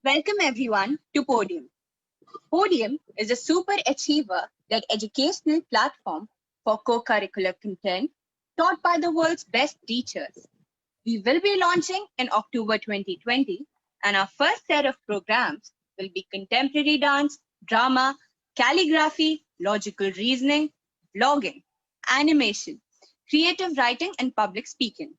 Welcome everyone to Podium. Podium is a super achiever-led educational platform for co-curricular content taught by the world's best teachers. We will be launching in October 2020, and our first set of programs will be contemporary dance, drama, calligraphy, logical reasoning, blogging, animation, creative writing, and public speaking.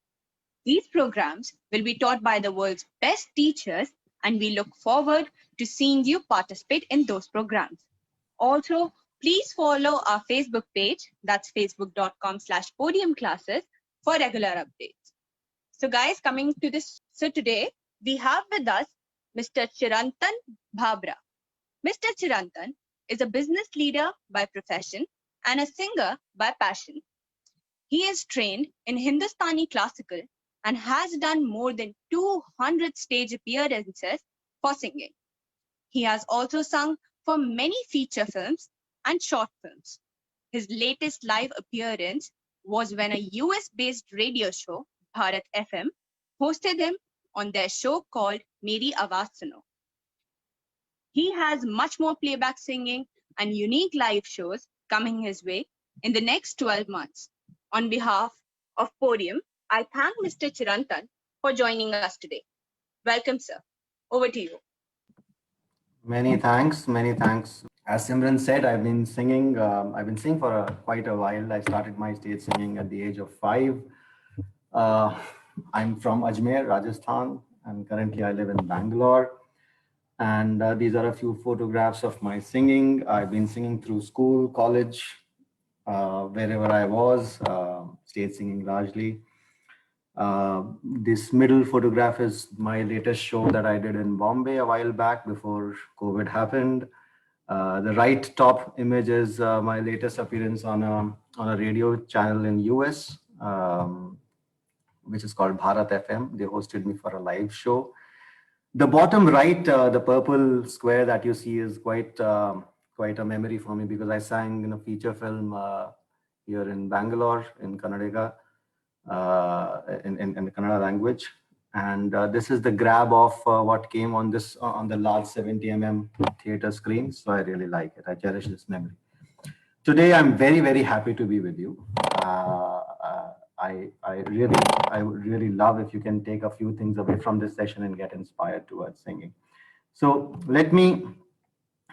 These programs will be taught by the world's best teachers, and we look forward to seeing you participate in those programs. Also, please follow our Facebook page, that's facebook.com/podium classes, for regular updates. So guys, coming to this, so today we have with us Mr. Chirantan Bhabhra. Mr. Chirantan is a business leader by profession and a singer by passion. He is trained in Hindustani classical and has done more than 200 stage appearances for singing. He has also sung for many feature films and short films. His latest live appearance was when a US-based radio show, Bharat FM, hosted him on their show called Meri Awaaz Suno. He has much more playback singing and unique live shows coming his way in the next 12 months. On behalf of Podium, I thank Mr. Chirantan for joining us today. Welcome, sir. Over to you. Many thanks, many thanks. As Simran said, I've been singing. I've been singing for quite a while. I started my stage singing at the age of 5. Uh, I'm from Ajmer, Rajasthan, and currently I live in Bangalore. And these are a few photographs of my singing. I've been singing through school, college, wherever I was, stage singing largely. This middle photograph is my latest show that I did in Bombay a while back before COVID happened. The right top image is my latest appearance on a radio channel in US, which is called Bharat FM. They hosted me for a live show. The bottom right, the purple square that you see is quite a memory for me because I sang in a feature film here in Bangalore in Kannada, in the Kannada language. And this is the grab of what came on this on the large 70 theater screen. So I really like it. I cherish this memory. Today, I'm very, very happy to be with you. I would really love if you can take a few things away from this session and get inspired towards singing. So let me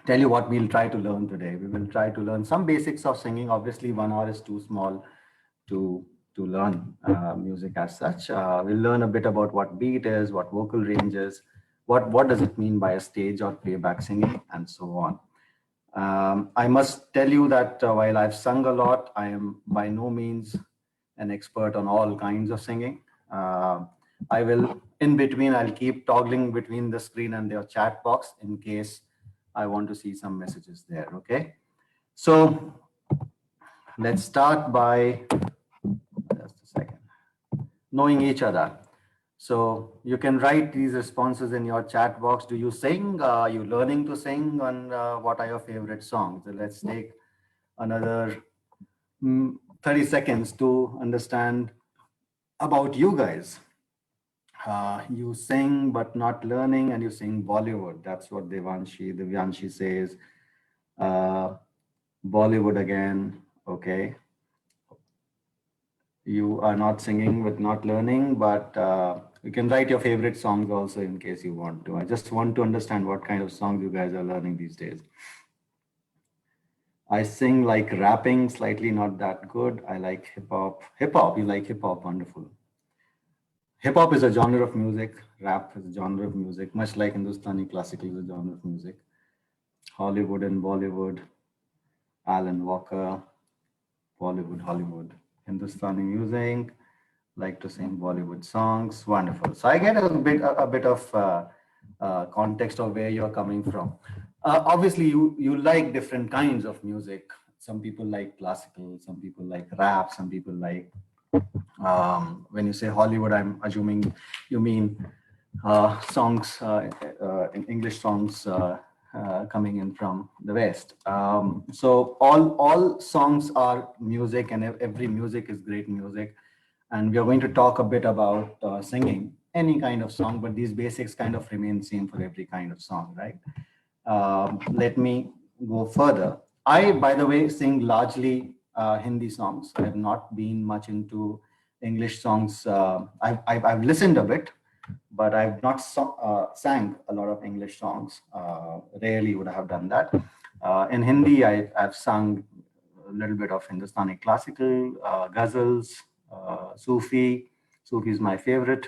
tell you what we'll try to learn today. We will try to learn some basics of singing. Obviously, 1 hour is too small to learn music as such. We'll learn a bit about what beat is, what vocal range is, what does it mean by a stage or playback singing, and so on. I must tell you that while I've sung a lot, I am by no means an expert on all kinds of singing. I will, in between, I'll keep toggling between the screen and the chat box in case I want to see some messages there, okay? So let's start by, just a second, knowing each other. So you can write these responses in your chat box. Do you sing? Are you learning to sing? And what are your favorite songs? So let's take another 30 seconds to understand about you guys. You sing but not learning, and you sing Bollywood. That's what Divyanshi says. Bollywood again. Okay. You are not singing with not learning, but you can write your favorite songs also in case you want to. I just want to understand what kind of songs you guys are learning these days. I sing like rapping, slightly not that good. I like hip hop. Hip hop, you like hip hop, wonderful. Hip hop is a genre of music. Rap is a genre of music, much like Hindustani classical is a genre of music. Hollywood and Bollywood, Alan Walker, Bollywood, Hollywood, Hindustani music, like to sing Bollywood songs, wonderful. So I get a bit of context of where you're coming from. Obviously, you like different kinds of music. Some people like classical, some people like rap, some people like, when you say Hollywood, I'm assuming you mean songs, in English songs coming in from the West. So all songs are music, and every music is great music. And we are going to talk a bit about singing. any kind of song, but these basics kind of remain same for every kind of song, right? Let me go further. I, by the way, sing largely Hindi songs. I have not been much into English songs. I've listened a bit, but I've not sang a lot of English songs. Rarely would I have done that. In Hindi, I've sung a little bit of Hindustani classical, ghazals, Sufi. Sufi is my favorite,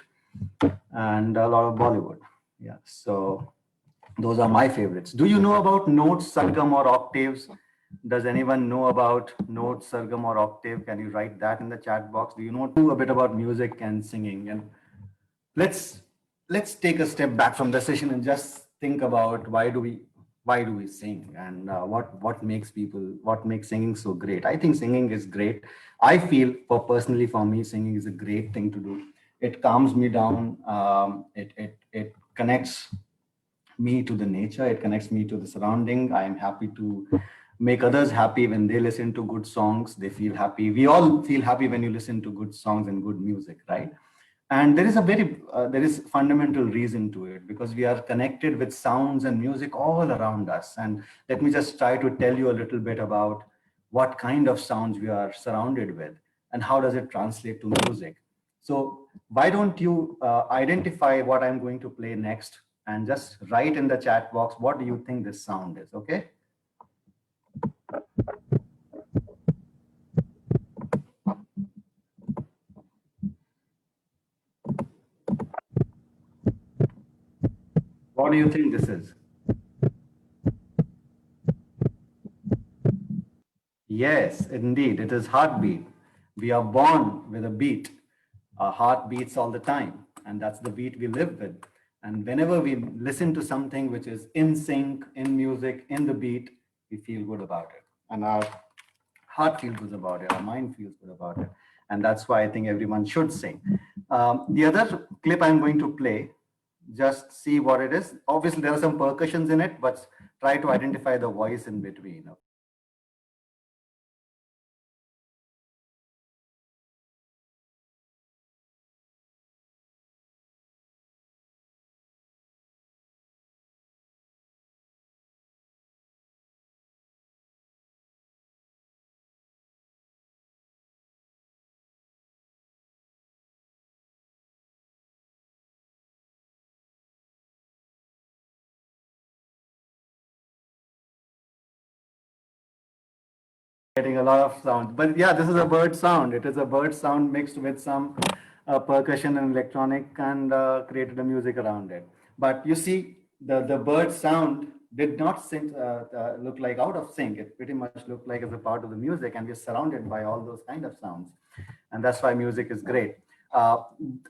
and a lot of Bollywood. Yeah, so those are my favorites. Do you know about notes, sargam, or octaves? Does anyone know about notes, sargam, or octave? Can you write that in the chat box? Do you know a bit about music and singing? And let's let's take a step back from the session and just think about why do we sing, and what makes singing so great. I think singing is great. I feel, personally, for me, singing is a great thing to do. It calms me down. It connects me to the nature. It connects me to the surrounding. I am happy to make others happy when they listen to good songs. They feel happy. We all feel happy when you listen to good songs and good music, right? And there is fundamental reason to it, because we are connected with sounds and music all around us. And let me just try to tell you a little bit about what kind of sounds we are surrounded with and how does it translate to music. So why don't you identify what I'm going to play next, and just write in the chat box, what do you think this sound is? Okay. What do you think this is? Yes, indeed, it is heartbeat. We are born with a beat. Our heart beats all the time, and that's the beat we live with. And whenever we listen to something which is in sync, in music, in the beat, we feel good about it. And our heart feels good about it, our mind feels good about it. And that's why I think everyone should sing. The other clip I'm going to play, just see what it is. Obviously, there are some percussions in it, but try to identify the voice in between. Getting a lot of sound, but yeah, this is a bird sound. It is a bird sound mixed with some percussion and electronic, and created a music around it. But you see, the bird sound did not look like out of sync. It pretty much looked like as a part of the music, and we're surrounded by all those kind of sounds, and that's why music is great. uh,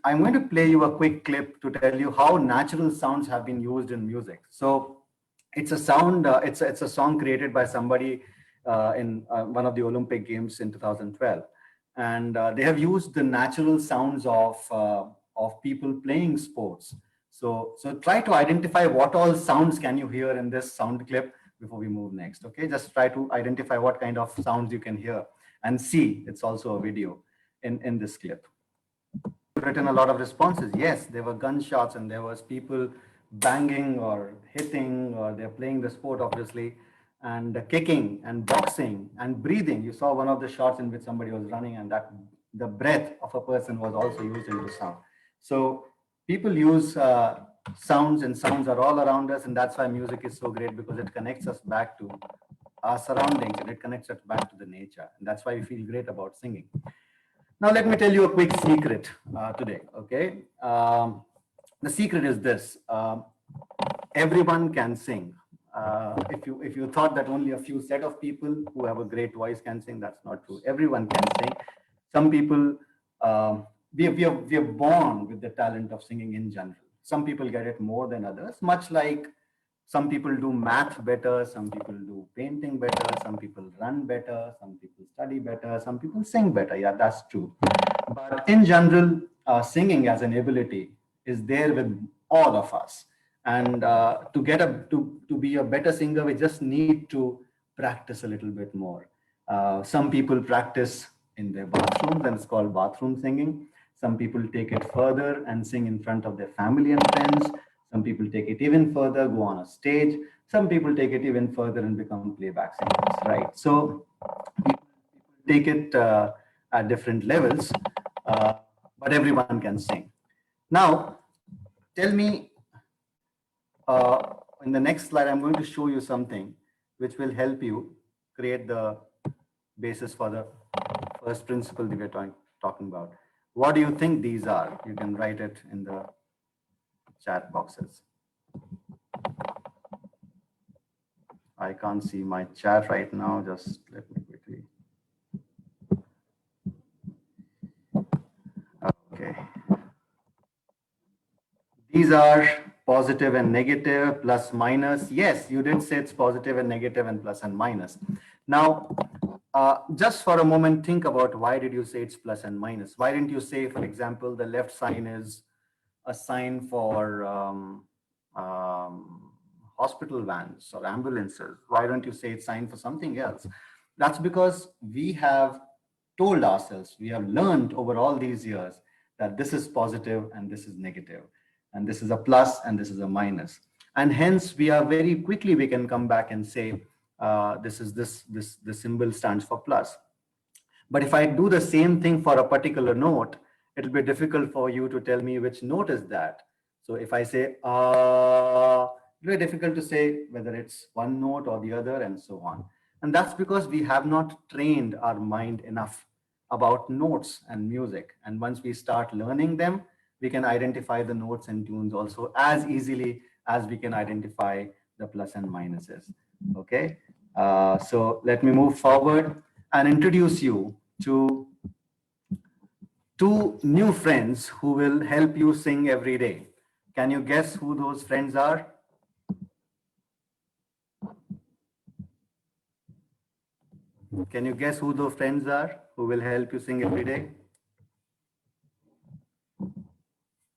I'm going to play you a quick clip to tell you how natural sounds have been used in music. So it's a sound, it's a song created by somebody in one of the Olympic Games in 2012. And they have used the natural sounds of people playing sports. So try to identify what all sounds can you hear in this sound clip before we move next. Okay, just try to identify what kind of sounds you can hear, and see, it's also a video in this clip. Written a lot of responses. Yes, there were gunshots, and there was people banging or hitting, or they're playing the sport, obviously, and kicking and boxing and breathing. You saw one of the shots in which somebody was running, and that the breath of a person was also used in the sound. So people use sounds, and sounds are all around us, and that's why music is so great, because it connects us back to our surroundings, and it connects us back to the nature, and that's why we feel great about singing. Now, let me tell you a quick secret today, okay? The secret is this. Everyone can sing. If you thought that only a few set of people who have a great voice can sing, that's not true. Everyone can sing. Some people, we are born with the talent of singing in general. Some people get it more than others, much like some people do math better, some people do painting better, some people run better, some people study better, some people sing better. Yeah, that's true. But in general, singing as an ability is there with all of us. And to be a better singer, we just need to practice a little bit more. Some people practice in their bathrooms, and it's called bathroom singing. Some people take it further and sing in front of their family and friends. Some people take it even further, go on a stage. Some people take it even further and become playback singers, right? So people take it at different levels, uh, but everyone can sing. Now, tell me, in the next slide, I'm going to show you something which will help you create the basis for the first principle that we're talking about. What do you think these are? You can write it in the chat boxes. I can't see my chat right now. Just let me quickly. Okay. These are positive and negative, plus minus. Yes, you did say it's positive and negative and plus and minus. Now, just for a moment, think about why did you say it's plus and minus? Why didn't you say, for example, the left sign is a sign for hospital vans or ambulances? Why don't you say it's sign for something else? That's because we have told ourselves, we have learned over all these years that this is positive and this is negative, and this is a plus and this is a minus. And hence we are very quickly, we can come back and say, this symbol stands for plus. But if I do the same thing for a particular note, it'll be difficult for you to tell me which note is that. So if I say, it's very difficult to say whether it's one note or the other and so on. And that's because we have not trained our mind enough about notes and music. And once we start learning them, we can identify the notes and tunes also as easily as we can identify the plus and minuses. Okay, so let me move forward and introduce you to two new friends who will help you sing every day. Can you guess who those friends are? Can you guess who those friends are who will help you sing every day?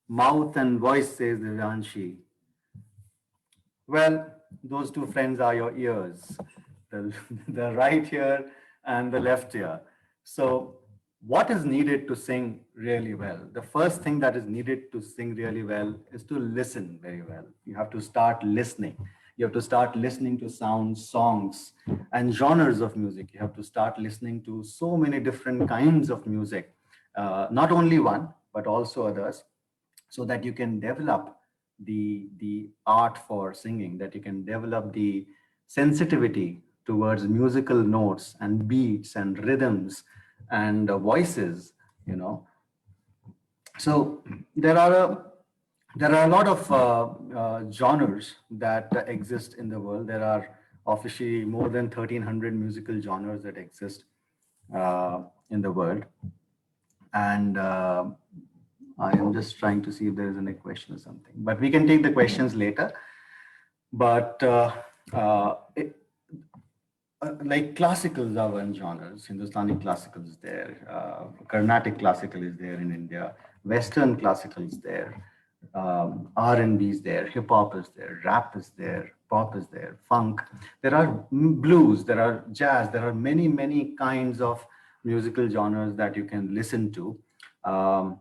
Mouth and voice, says Divyanshi. Well, those two friends are your ears, the right ear and the left ear. So what is needed to sing really well? The first thing that is needed to sing really well is to listen very well. You have to start listening. You have to start listening to sounds, songs, and genres of music. You have to start listening to so many different kinds of music, not only one, but also others, so that you can develop the art for singing, that you can develop the sensitivity towards musical notes and beats and rhythms and voices, you know. So there are a lot of genres that exist in the world. There are officially more than 1,300 musical genres that exist in the world. And I am just trying to see if there is any question or something, but we can take the questions later. But like classicals are one genres. Hindustani classical is there, Carnatic classical is there in India, Western classical is there, R&B is there, hip hop is there, rap is there, pop is there, funk. There are blues, there are jazz, there are many kinds of musical genres that you can listen to. Um,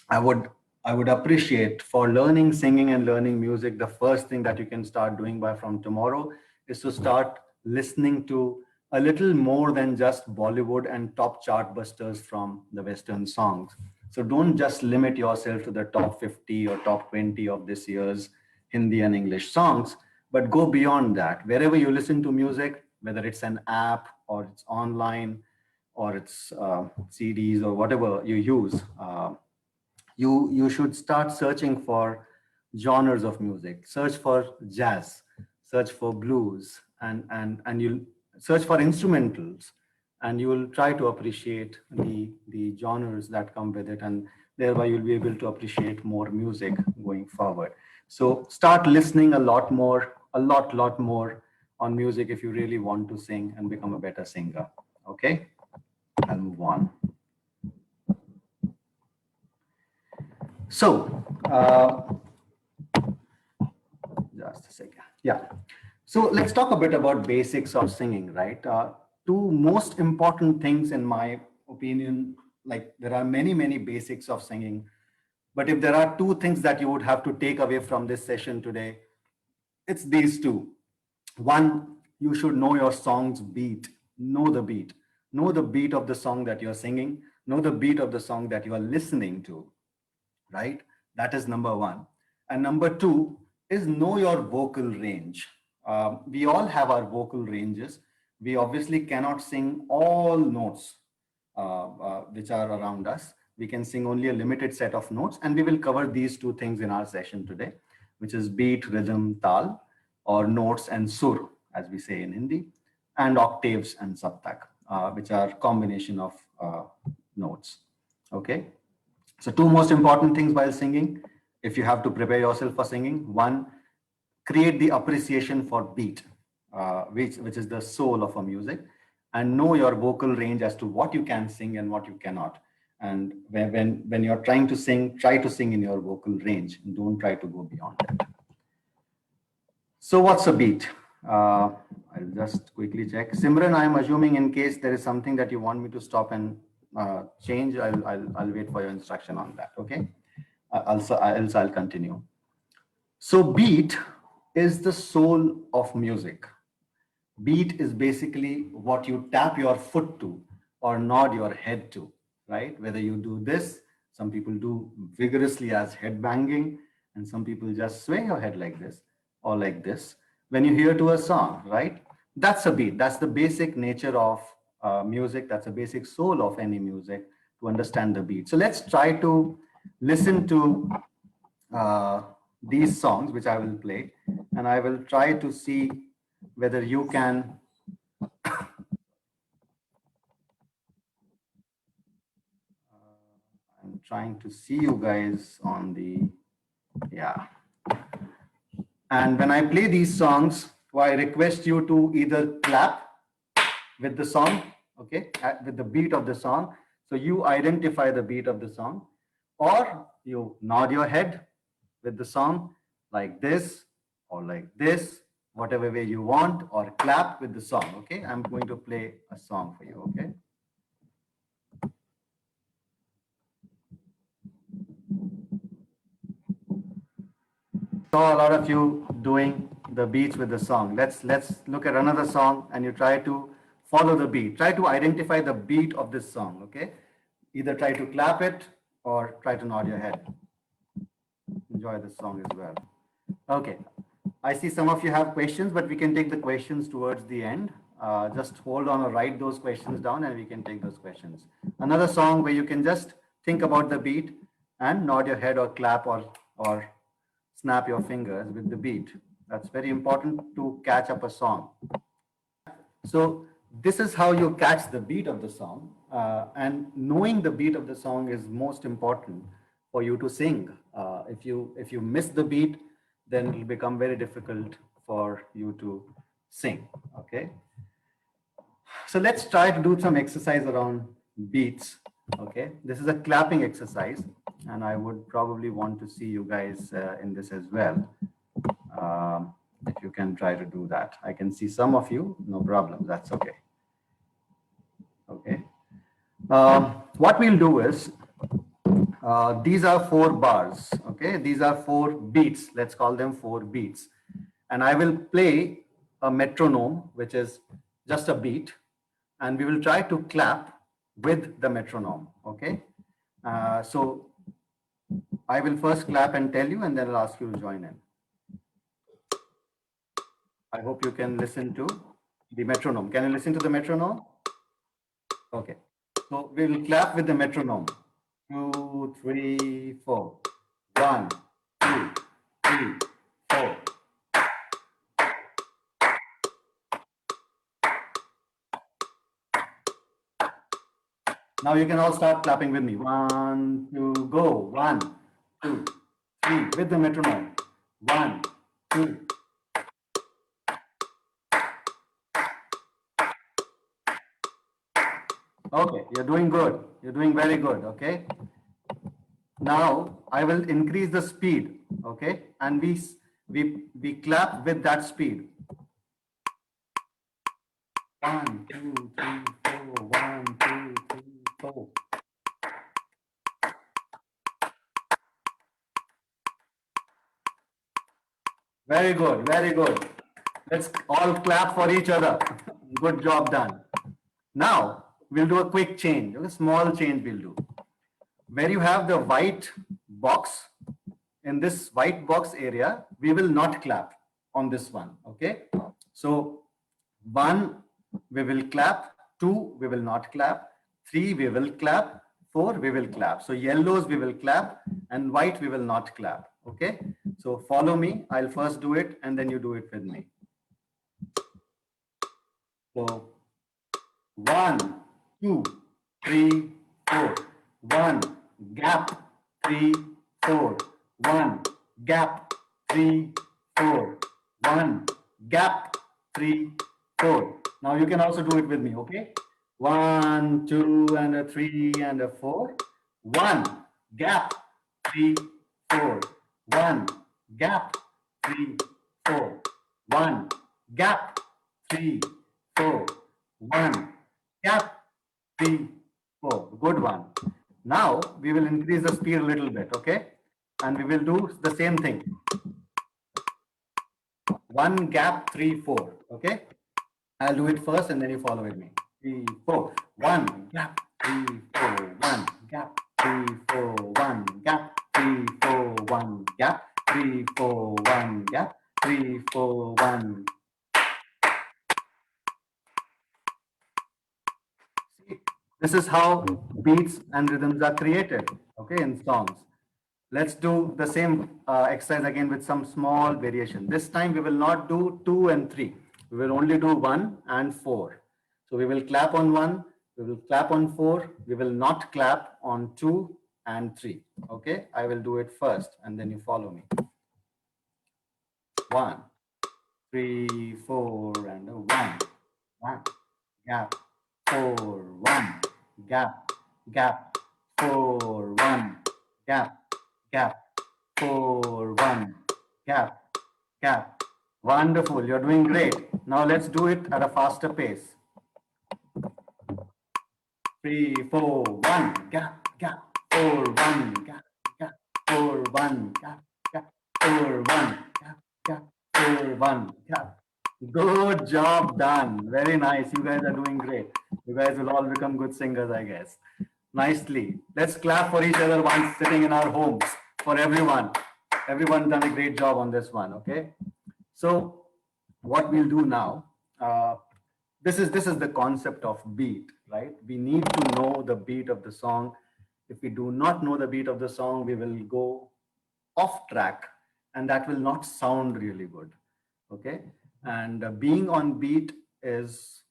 I would I would appreciate, for learning singing and learning music, the first thing that you can start doing by from tomorrow is to start listening to a little more than just Bollywood and top chart busters from the Western songs. So don't just limit yourself to the top 50 or top 20 of this year's Hindi and English songs, but go beyond that. Wherever you listen to music, whether it's an app or it's online or it's CDs or whatever you use, you should start searching for genres of music. Search for jazz, search for blues, and you'll search for instrumentals, and you will try to appreciate the genres that come with it, and thereby you'll be able to appreciate more music going forward. So start listening a lot more, a lot more on music if you really want to sing and become a better singer. Okay, I'll move on. So, just a second. Yeah. So let's talk a bit about basics of singing, right? Two most important things, in my opinion, like there are many basics of singing. But if there are two things that you would have to take away from this session today, it's these two. One, you should know your song's beat. Know the beat. Know the beat of the song that you're singing. Know the beat of the song that you are listening to, right? That is number one. And number two is know your vocal range. We all have our vocal ranges. We obviously cannot sing all notes which are around us. We can sing only a limited set of notes, and we will cover these two things in our session today, which is beat, rhythm, tal, or notes and sur, as we say in Hindi, and octaves and saptak, which are combination of notes. Okay. So two most important things while singing, if you have to prepare yourself for singing: one, create the appreciation for beat, which is the soul of a music, and know your vocal range as to what you can sing and what you cannot. And when you're trying to sing, try to sing in your vocal range. Don't try to go beyond that. So what's a beat? I'll just quickly check. Simran, I'm assuming in case there is something that you want me to stop and change, I'll wait for your instruction on that. Okay. Else I'll continue. So beat is the soul of music. Beat is basically what you tap your foot to or nod your head to, right? Whether you do this, some people do vigorously as head banging, and some people just sway your head like this or like this when you hear to a song, right? That's a beat. That's the basic nature of music. That's a basic soul of any music, to understand the beat. So let's try to listen to uh, these songs, which I will play, and I will try to see whether you can. I'm trying to see you guys on the, yeah. And when I play these songs, I request you to either clap with the song, okay, with the beat of the song. So you identify the beat of the song, or you nod your head with the song like this or like this, whatever way you want, or clap with the song. Okay, I'm going to play a song for you. Okay. Saw a lot of you doing the beats with the song. Let's look at another song, and you try to follow the beat. Try to identify the beat of this song. Okay, either try to clap it or try to nod your head. Enjoy the song as well. Okay, I see some of you have questions, but we can take the questions towards the end. Just hold on or write those questions down, and we can take those questions. Another song where you can just think about the beat and nod your head or clap or snap your fingers with the beat. That's very important to catch up a song. So this is how you catch the beat of the song, and knowing the beat of the song is most important for you to sing. If you miss the beat, then it will become very difficult for you to sing. Okay. So let's try to do some exercise around beats. Okay, this is a clapping exercise, and I would probably want to see you guys in this as well. If you can try to do that. I can see some of you, no problem, that's okay. Okay. What we'll do is, these are 4 bars, okay? These are 4 beats, let's call them 4 beats. And I will play a metronome, which is just a beat, and we will try to clap with the metronome, okay? So I will first clap and tell you, and then I'll ask you to join in. I hope you can listen to the metronome. Can you listen to the metronome? Okay. So we will clap with the metronome. 2, 3, 4. 1, 2, 3, 4. Now you can all start clapping with me. 1, 2, go. 1, 2, 3 with the metronome. 1, 2. Okay, you're doing good. You're doing very good. Okay. Now I will increase the speed. Okay, and we clap with that speed. 1, 2, 3, 4. 1, 2, 3, 4. Very good, very good. Let's all clap for each other. Good job done. Now, we'll do a quick change, a small change we'll do. Where you have the white box, in this white box area, we will not clap on this one, okay? So, 1, we will clap, 2, we will not clap, 3, we will clap, 4, we will clap. So, yellows, we will clap, and white, we will not clap, okay? So, follow me. I'll first do it, and then you do it with me. So, 1, 2, 3, 4. 1, gap, 3, 4. 1, gap, 3, 4. 1, gap, 3, 4. Now you can also do it with me, okay? 1, 2, and a 3, and a 4. 1, gap, 3, 4. 1, gap, 3, 4. 1, gap, 3, 4. 1, gap, 3, 4. Good one. Now we will increase the speed a little bit, okay? And we will do the same thing. 1, gap, 3, 4. Okay? I'll do it first and then you follow with me. 3, 4. 1, gap, 3, 4. 1, gap, 3, 4. 1, gap, 3, 4. 1, gap, 3, 4. 1, gap, 3, 4. 1. This is how beats and rhythms are created, okay, in songs. Let's do the same exercise again with some small variation. This time we will not do 2 and 3. We will only do 1 and 4. So we will clap on 1, we will clap on 4, we will not clap on 2 and 3. Okay, I will do it first and then you follow me. 1, 3, 4, and a 1, 1, gap, 4, 1, gap, gap, 4, 1, gap, gap, 4, 1, gap, gap. Wonderful, you're doing great. Now let's do it at a faster pace. 3, 4, 1, gap, gap, 4, 1, gap, gap, 4, 1, gap, gap, 4, 1, gap, gap, 4, 1, gap. Good job done. Very nice. You guys are doing great. You guys will all become good singers, I guess. Nicely. Let's clap for each other once sitting in our homes for everyone. Everyone done a great job on this one. Okay. So what we'll do now, this is the concept of beat, right? We need to know the beat of the song. If we do not know the beat of the song, we will go off track and that will not sound really good. Okay. And being on beat is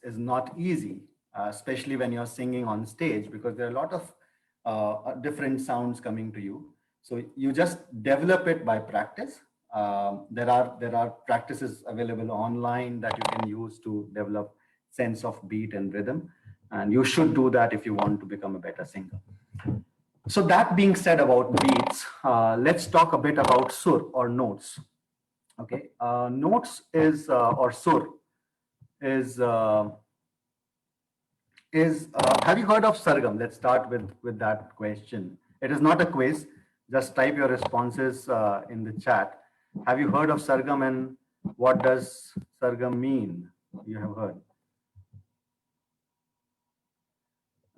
not easy, especially when you're singing on stage, because there are a lot of different sounds coming to you. So you just develop it by practice. There are practices available online that you can use to develop sense of beat and rhythm, and you should do that if you want to become a better singer. So that being said about beats, let's talk a bit about sur or notes. Okay, notes is or sur is have you heard of sargam? Let's start with that question. It is not a quiz. Just type your responses in the chat. Have you heard of sargam and what does sargam mean? You have heard.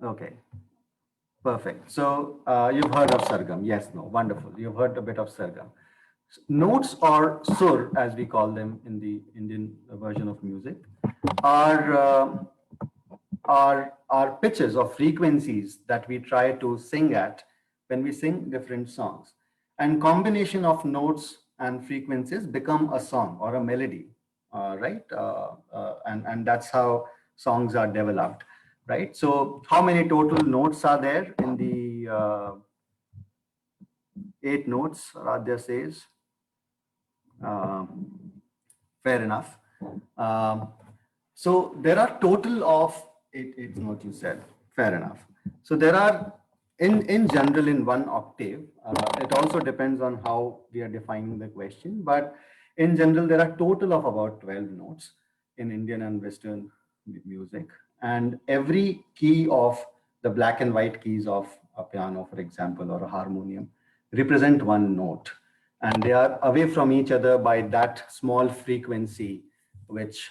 Okay, perfect. So you've heard of sargam. Yes, no, wonderful. You've heard a bit of sargam. Notes or sur, as we call them in the Indian version of music, are pitches or frequencies that we try to sing at when we sing different songs. And combination of notes and frequencies become a song or a melody, right? And that's how songs are developed, right? So how many total notes are there in the 8 notes, Radhya says? Fair enough. So there are total of 8 notes you said. Fair enough. So there are in general in one octave. It also depends on how we are defining the question, but in general there are total of about 12 notes in Indian and Western music, and every key of the black and white keys of a piano, for example, or a harmonium represent one note. and they are away from each other by that small frequency which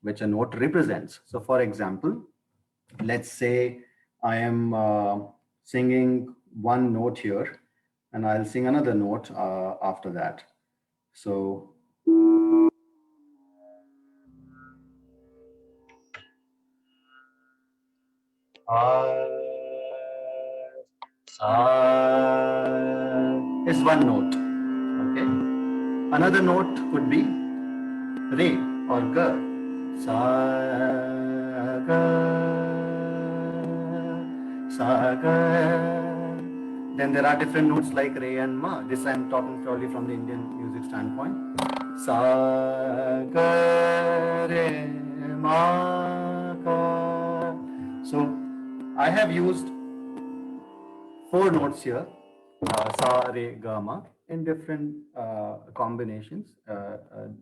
which a note represents. So for example, let's say I am singing one note here, and I'll sing another note after that. So is one note. Okay. Another note could be re or ga. Sa ga sa ga. Then there are different notes like re and ma. This I'm talking purely from the Indian music standpoint. Sa ga re ma ga. So I have used four notes here, sa, re, ga, ma, in different combinations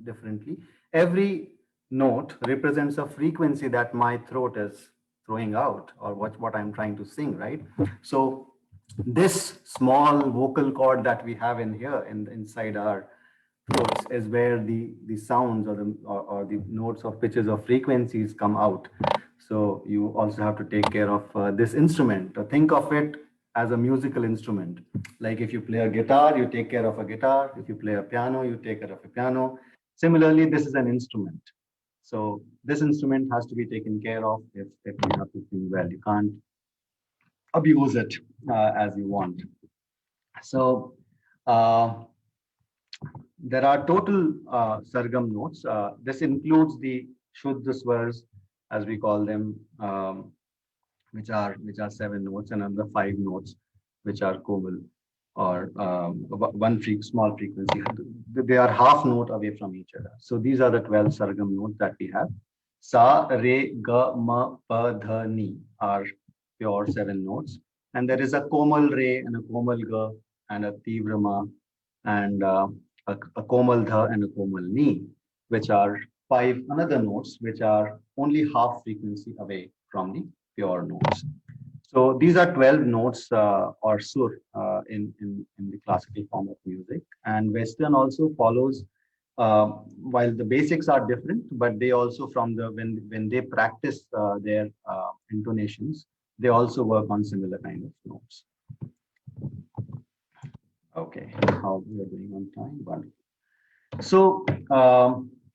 differently. Every note represents a frequency that my throat is throwing out, or what I'm trying to sing, right? So this small vocal cord that we have in here, inside our throats, is where the sounds or the notes of pitches or frequencies come out. So you also have to take care of this instrument. Think of it as a musical instrument. Like if you play a guitar, you take care of a guitar. If you play a piano, you take care of a piano. Similarly, this is an instrument. So this instrument has to be taken care of if you have to sing well. You can't abuse it as you want. So there are total sargam notes. This includes the shuddha swars, as we call them, which are seven notes, and another five notes, which are komal, or one small frequency. They are half note away from each other. So these are the 12 sargam notes that we have. Sa, re, ga, ma, pa, dha, ni are pure seven notes, and there is a komal re and a komal ga and a tivra ma and a komal dha and a komal ni, which are five another notes which are only half frequency away from the pure notes. So these are 12 notes or sur in the classical form of music. And Western also follows, while the basics are different, but they also from the when they practice their intonations, they also work on similar kind of notes. Okay, how we are doing on time? Wonderful. So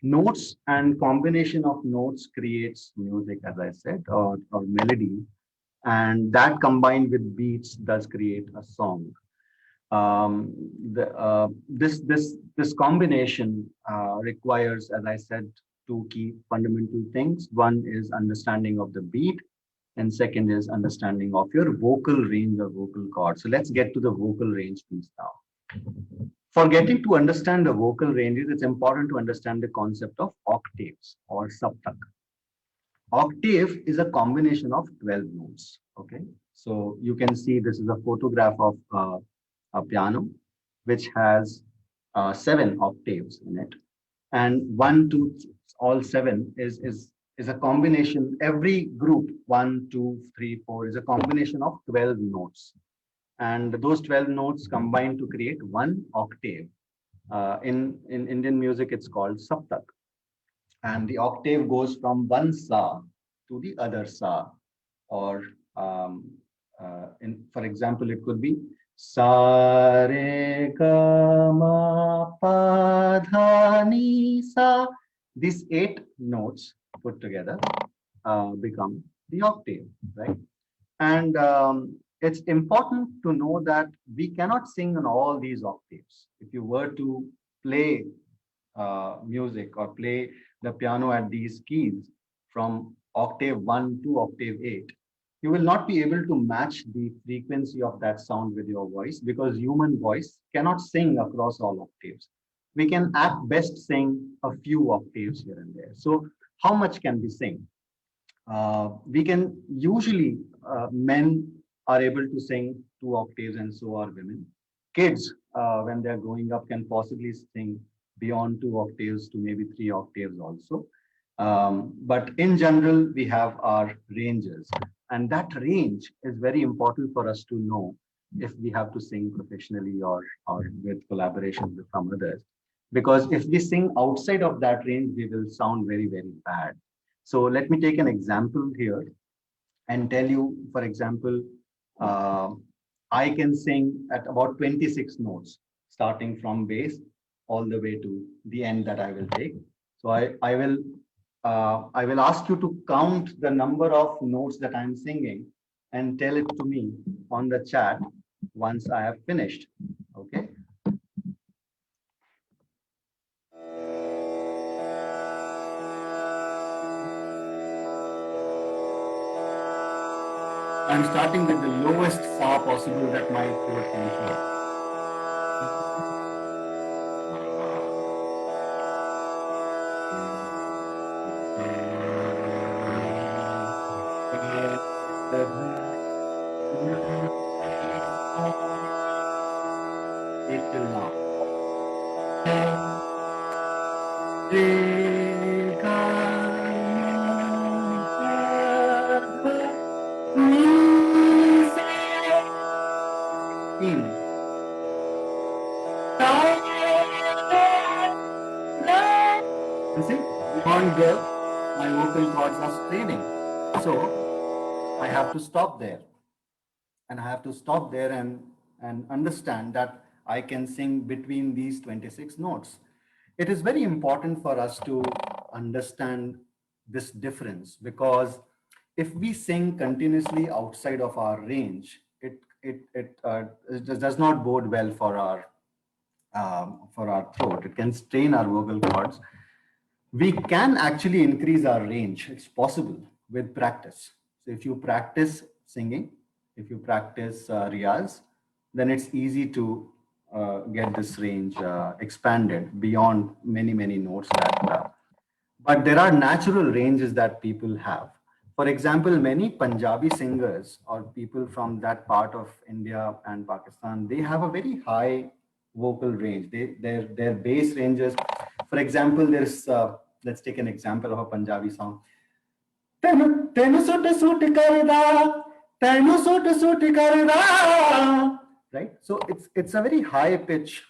notes and combination of notes creates music, as I said, or melody, and that combined with beats does create a song. This combination requires, as I said, two key fundamental things. One is understanding of the beat, and second is understanding of your vocal range or vocal chord. So let's get to the vocal range piece now. For getting to understand the vocal ranges, it's important to understand the concept of octaves or saptak. Octave is a combination of 12 notes. Okay, so you can see this is a photograph of a piano which has 7 octaves in it, and 1, 2, all 7 is a combination. Every group 1, 2, 3, 4 is a combination of 12 notes, and those 12 notes combine to create one octave. In Indian music, it's called saptak, and the octave goes from one sa to the other sa, or for example, it could be sa re ga ma pa dha ni sa. These 8 notes put together become the octave, right? And it's important to know that we cannot sing on all these octaves. If you were to play music or play the piano at these keys from octave 1 to octave 8, you will not be able to match the frequency of that sound with your voice, because human voice cannot sing across all octaves. We can at best sing a few octaves here and there. So how much can we sing? We can usually, men are able to sing 2 octaves, and so are women. Kids, when they're growing up, can possibly sing beyond 2 octaves to maybe 3 octaves also. But in general, we have our ranges, and that range is very important for us to know, if we have to sing professionally or with collaboration with some others. Because if we sing outside of that range, we will sound very, very bad. So let me take an example here and tell you, for example, uh, I can sing at about 26 notes, starting from bass all the way to the end that I will take. So I will ask you to count the number of notes that I'm singing and tell it to me on the chat once I have finished. Okay. I'm starting with the lowest fa possible that my throat can show. It till now. You see, beyond there, my vocal cords are straining. So I have to stop there. And I have to stop there and understand that I can sing between these 26 notes. It is very important for us to understand this difference, because if we sing continuously outside of our range, it does not bode well for our throat. It can strain our vocal cords. We can actually increase our range. It's possible with practice. So if you practice singing, if you practice riyaz, then it's easy to get this range expanded beyond many, many notes that but there are natural ranges that people have. For example, many Punjabi singers or people from that part of India and Pakistan, they have a very high vocal range. Their bass ranges. For example, there's let's take an example of a Punjabi song. Tenu tenu sut sut karda, tenu sut sut karda. Right? So it's a very high pitch,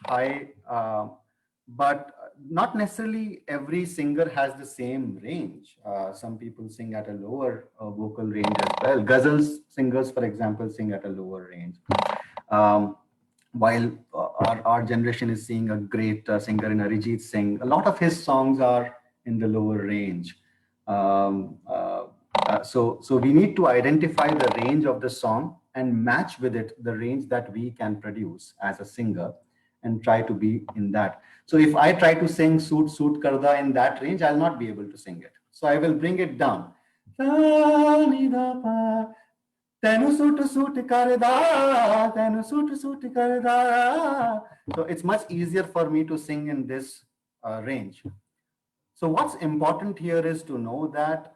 but not necessarily every singer has the same range. Some people sing at a lower vocal range as well. Ghazals singers, for example, sing at a lower range. Um, while our generation is seeing a great singer in Arijit Singh, a lot of his songs are in the lower range. Um, uh, so we need to identify the range of the song and match with it the range that we can produce as a singer and try to be in that. So if I try to sing Suit Suit Karda in that range, I'll not be able to sing it. So I will bring it down. Tenu suit suit karda, tenu suit suit karda. So it's much easier for me to sing in this range. So what's important here is to know that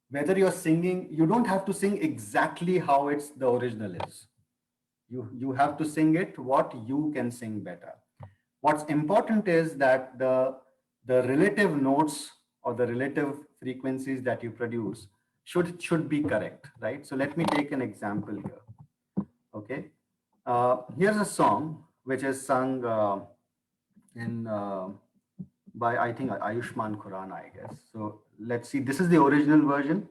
whether you're singing, you don't have to sing exactly how it's the original is. You have to sing it what you can sing better. What's important is that the relative notes or the relative frequencies that you produce should be correct, right? So let me take an example here. Okay, here's a song which is sung in by I think Ayushman Khurrana, I guess. So let's see. This is the original version.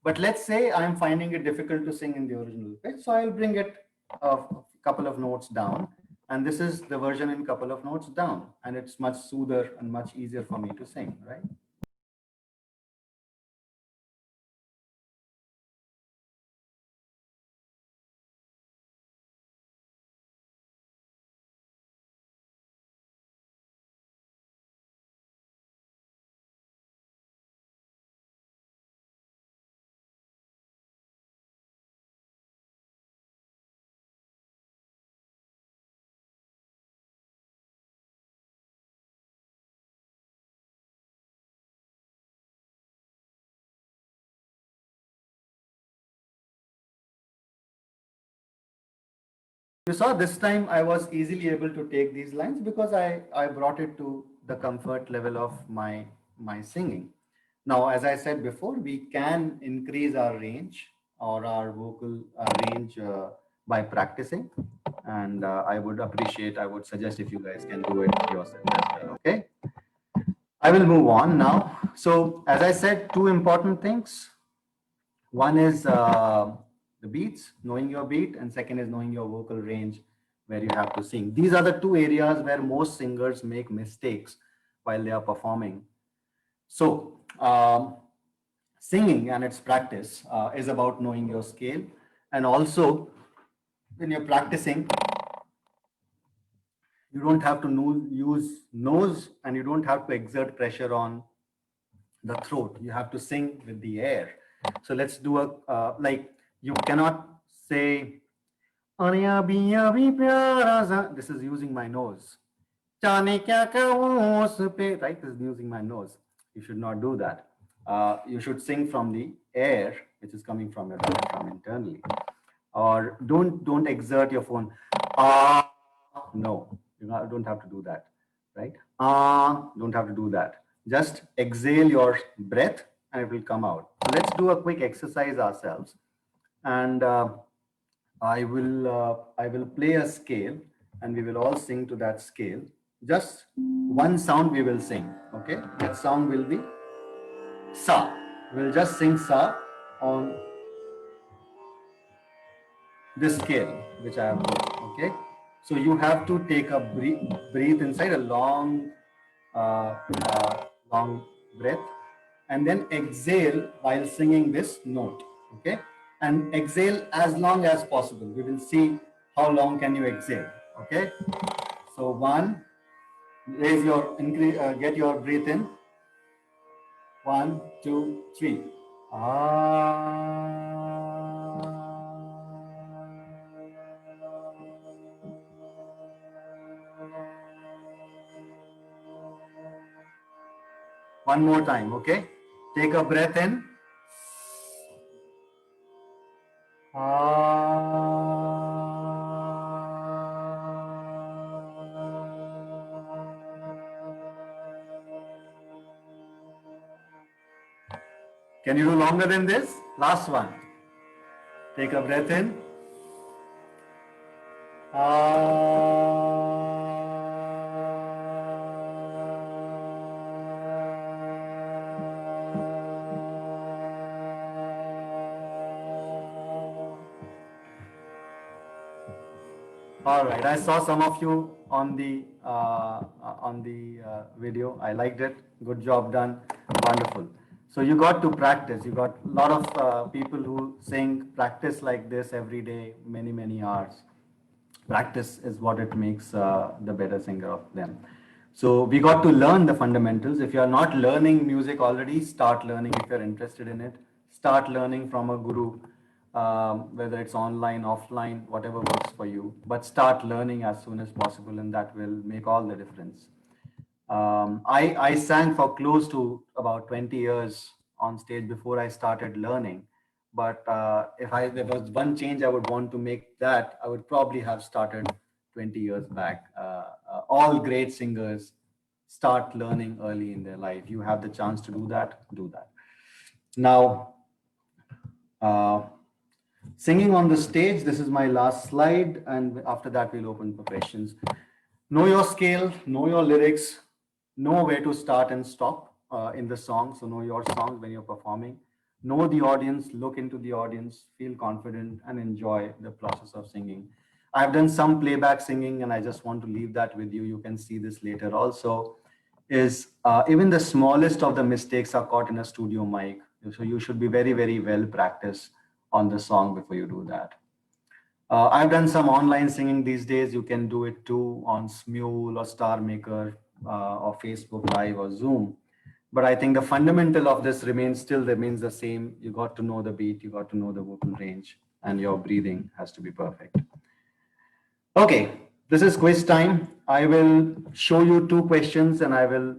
But let's say I'm finding it difficult to sing in the original pitch, so I'll bring it a couple of notes down. And this is the version in couple of notes down. And it's much smoother and much easier for me to sing, right? You saw this time I was easily able to take these lines because I brought it to the comfort level of my singing. Now, as I said before, we can increase our range or our vocal range by practicing. And I would suggest if you guys can do it yourself as well, okay? I will move on now. So, as I said, two important things. One is the beats, knowing your beat, and second is knowing your vocal range where you have to sing. These are the two areas where most singers make mistakes while they are performing. So, singing and its practice is about knowing your scale. And also, when you're practicing, you don't have to use nose and you don't have to exert pressure on the throat. You have to sing with the air. So let's do a, like, you cannot say, this is using my nose. Right? This is using my nose. You should not do that. You should sing from the air, which is coming from your diaphragm internally. Or don't exert your phone. No, don't have to do that, right? Don't have to do that. Just exhale your breath and it will come out. So let's do a quick exercise ourselves. And I will play a scale and we will all sing to that scale. Just one sound we will sing. Okay, that sound will be sa. We'll just sing sa on this scale which I have put. Okay, so you have to take a breathe inside a long long breath and then exhale while singing this note. Okay, and exhale as long as possible. We will see how long can you exhale. Okay, so one, raise your get your breath in. 1, 2, 3. One more time, okay? Take a breath in. Can you do longer than this? Last one. Take a breath in. All right, I saw some of you on the video. I liked it. Good job done. Wonderful. So you got to practice. You got a lot of people who sing practice like this every day, many hours. Practice is what it makes the better singer of them. So we got to learn the fundamentals. If you are not learning music already, start learning. If you're interested in it, start learning from a guru, whether it's online, offline, whatever works for you. But start learning as soon as possible, and that will make all the difference. I sang for close to about 20 years on stage before I started learning. But if there was one change I would want to make, that I would probably have started 20 years back. All great singers start learning early in their life. You have the chance to do that, do that. Now, singing on the stage, this is my last slide. And after that, we'll open for questions. Know your scale, know your lyrics, know where to start and stop in the song. So know your songs when you're performing. Know the audience, look into the audience, feel confident and enjoy the process of singing. I've done some playback singing and I just want to leave that with you. You can see this later also. Is even the smallest of the mistakes are caught in a studio mic. So you should be very well practiced on the song before you do that. I've done some online singing these days. You can do it too on Smule or Star Maker or Facebook Live or Zoom. But I think the fundamental of this still remains the same. You got to know the beat, you got to know the vocal range, and your breathing has to be perfect. Okay, this is quiz time. I will show you two questions and I will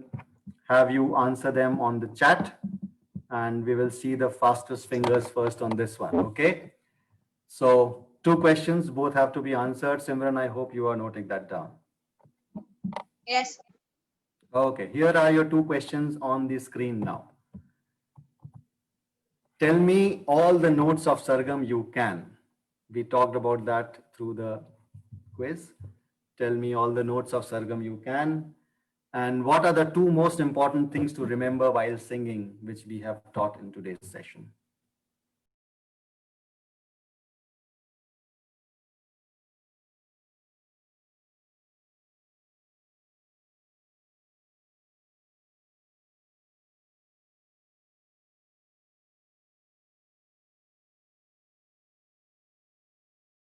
have you answer them on the chat. And we will see the fastest fingers first on this one, okay? So Two questions, both have to be answered. Simran, I hope you are noting that down. Yes. Okay, here are your two questions on the screen now. Tell me all the notes of Sargam you can. We talked about that through the quiz. Tell me all the notes of Sargam you can. And what are the two most important things to remember while singing, which we have taught in today's session?